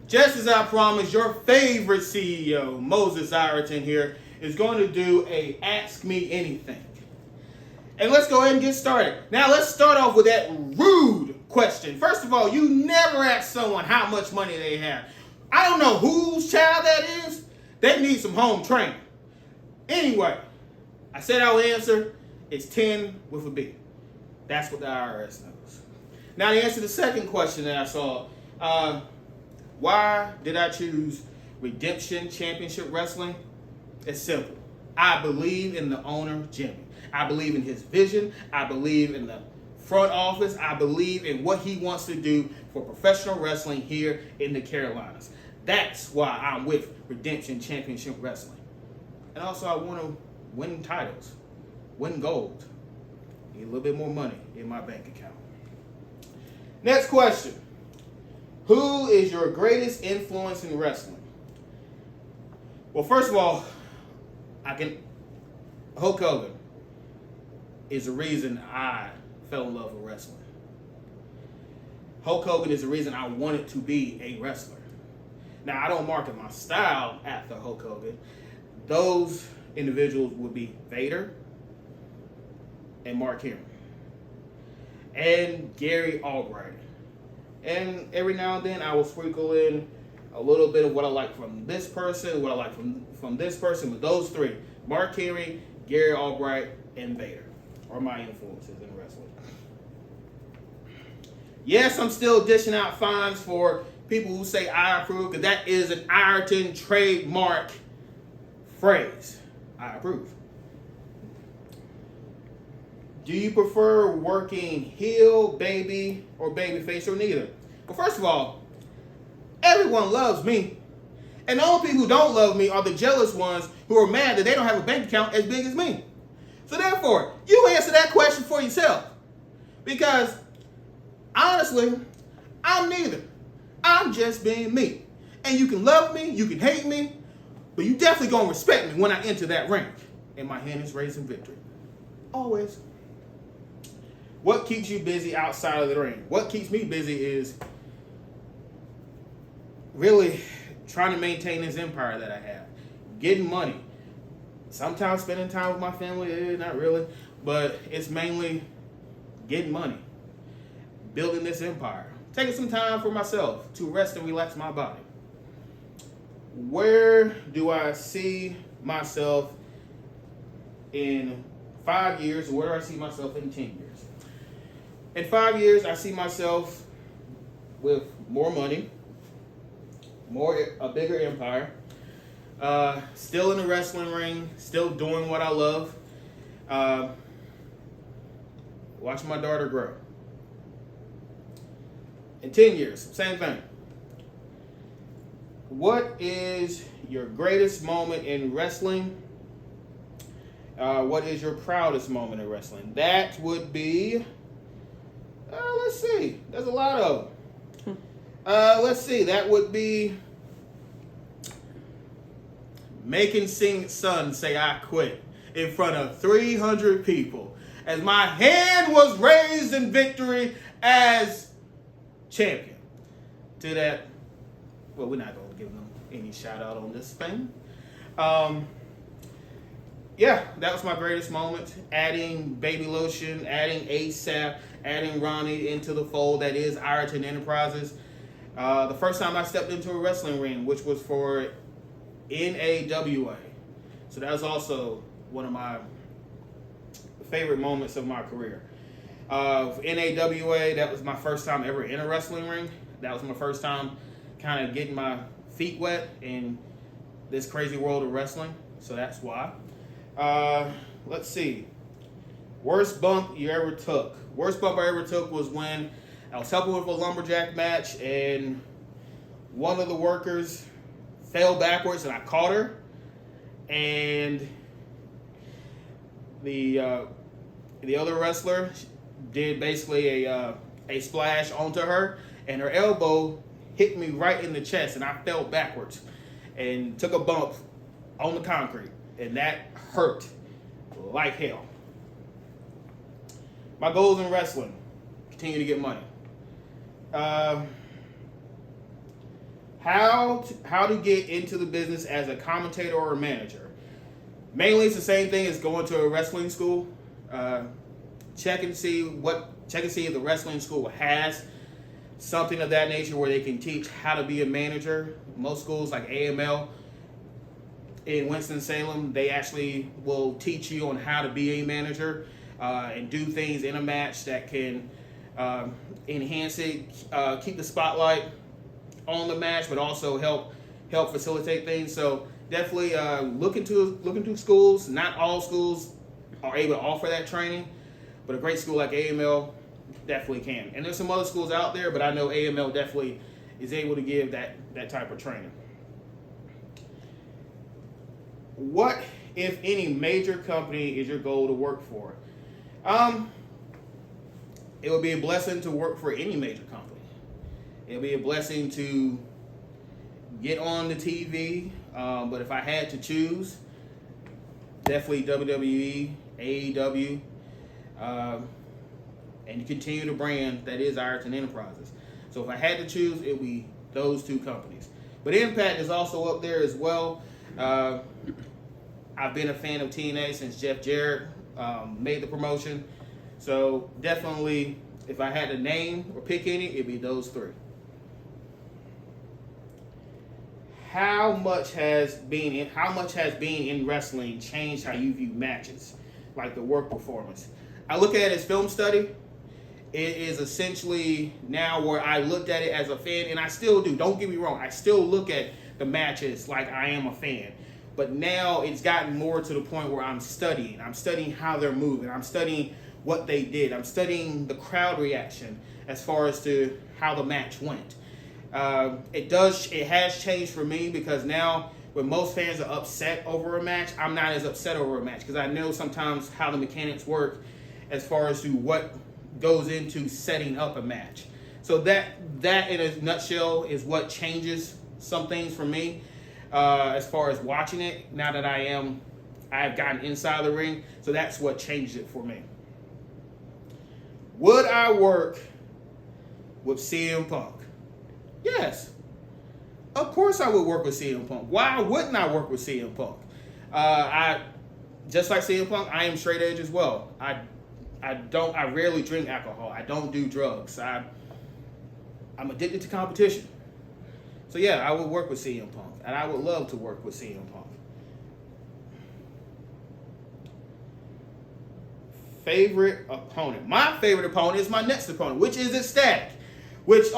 Just as I promised, your favorite CEO, Moses Ireton here, is going to do a Ask Me Anything. And let's go ahead and get started. Now let's start off with that rude question. First of all, you never ask someone how much money they have. I don't know whose child that is. They need some home training. Anyway, I said I would answer. It's 10 with a B. That's what the IRS knows. Now to answer the second question that I saw, why did I choose Redemption Championship Wrestling? It's simple. I believe in the owner, Jimmy. I believe in his vision. I believe in the front office. I believe in what he wants to do for professional wrestling here in the Carolinas. That's why I'm with Redemption Championship Wrestling. And also I want to win titles, win gold, get a little bit more money in my bank account. Next question. Who is your greatest influence in wrestling? Well, first of all, Hulk Hogan is the reason I fell in love with wrestling. Hulk Hogan is the reason I wanted to be a wrestler. Now, I don't market my style after Hulk Hogan. Those individuals would be Vader and Mark Henry and Gary Albright. And every now and then I will sprinkle in a little bit of what I like from this person, what I like from this person, but those three, Mark Henry, Gary Albright, and Vader, are my influences in wrestling. Yes, I'm still dishing out fines for people who say I approve, because that is an Ireton trademark phrase. I approve. Do you prefer working heel, baby, or babyface, or neither? Well, first of all, everyone loves me. And the only people who don't love me are the jealous ones who are mad that they don't have a bank account as big as me. So therefore, you answer that question for yourself. Because, honestly, I'm neither. I'm just being me. And you can love me, you can hate me, but you definitely gonna respect me when I enter that ring. And my hand is raised in victory. Always. What keeps you busy outside of the ring? What keeps me busy is really trying to maintain this empire that I have. Getting money. Sometimes spending time with my family, not really. But it's mainly getting money. Building this empire. Taking some time for myself to rest and relax my body. Where do I see myself in 5 years? Where do I see myself in 10 years? In 5 years, I see myself with more money, a bigger empire, still in the wrestling ring, still doing what I love, watching my daughter grow. In 10 years, same thing. What is your greatest moment in wrestling? What is your proudest moment in wrestling? That would be, let's see, there's a lot of them. Let's see, that would be making Singh's son say I quit in front of 300 people as my hand was raised in victory as champion. To that, well, we're not going to give them any shout out on this thing. Yeah, that was my greatest moment. Adding Baby Lotion, adding ASAP, adding Ronnie into the fold that is Ireton Enterprises. The first time I stepped into a wrestling ring, which was for NAWA. So that was also one of my favorite moments of my career. NAWA, that was my first time ever in a wrestling ring. That was my first time kind of getting my feet wet in this crazy world of wrestling. So that's why. Let's see. Worst bump you ever took. Worst bump I ever took was when I was helping with a lumberjack match and one of the workers fell backwards and I caught her. And the other wrestler did basically a splash onto her, and her elbow hit me right in the chest, and I fell backwards and took a bump on the concrete, and that hurt like hell. My goals in wrestling: continue to get money. How to get into the business as a commentator or a manager. Mainly, it's the same thing as going to a wrestling school. Check and see if the wrestling school has something of that nature where they can teach how to be a manager. Most schools like AML in Winston-Salem, they actually will teach you on how to be a manager and do things in a match that can enhance it, keep the spotlight on the match, but also help facilitate things. So definitely look into schools. Not all schools are able to offer that training, but a great school like AML definitely can. And there's some other schools out there, but I know AML definitely is able to give that type of training. What, if any, major company is your goal to work for? It would be a blessing to work for any major company. It would be a blessing to get on the TV, but if I had to choose, definitely WWE, AEW, and continue the brand that is Ironton Enterprises. So if I had to choose, it would be those two companies. But Impact is also up there as well. I've been a fan of TNA since Jeff Jarrett made the promotion. So definitely, if I had to name or pick any, it'd be those three. How much has being in wrestling changed how you view matches, like the work performance? I look at it as film study. It is essentially now where I looked at it as a fan, and I still do. Don't get me wrong. I still look at the matches like I am a fan. But now it's gotten more to the point where I'm studying. I'm studying how they're moving. I'm studying what they did. I'm studying the crowd reaction as far as to how the match went. It has changed for me because now when most fans are upset over a match, I'm not as upset over a match because I know sometimes how the mechanics work as far as to what goes into setting up a match. So that in a nutshell is what changes some things for me as far as watching it. Now that I've gotten inside the ring, so that's what changed it for me. Would I work with CM Punk? Yes. Of course I would work with CM Punk. Why wouldn't I work with CM Punk? I just like CM Punk, I am straight edge as well. I rarely drink alcohol. I don't do drugs. I'm addicted to competition. So yeah, I would work with CM Punk, and I would love to work with CM Punk. Favorite opponent? My favorite opponent is my next opponent, which is Ecstatic, which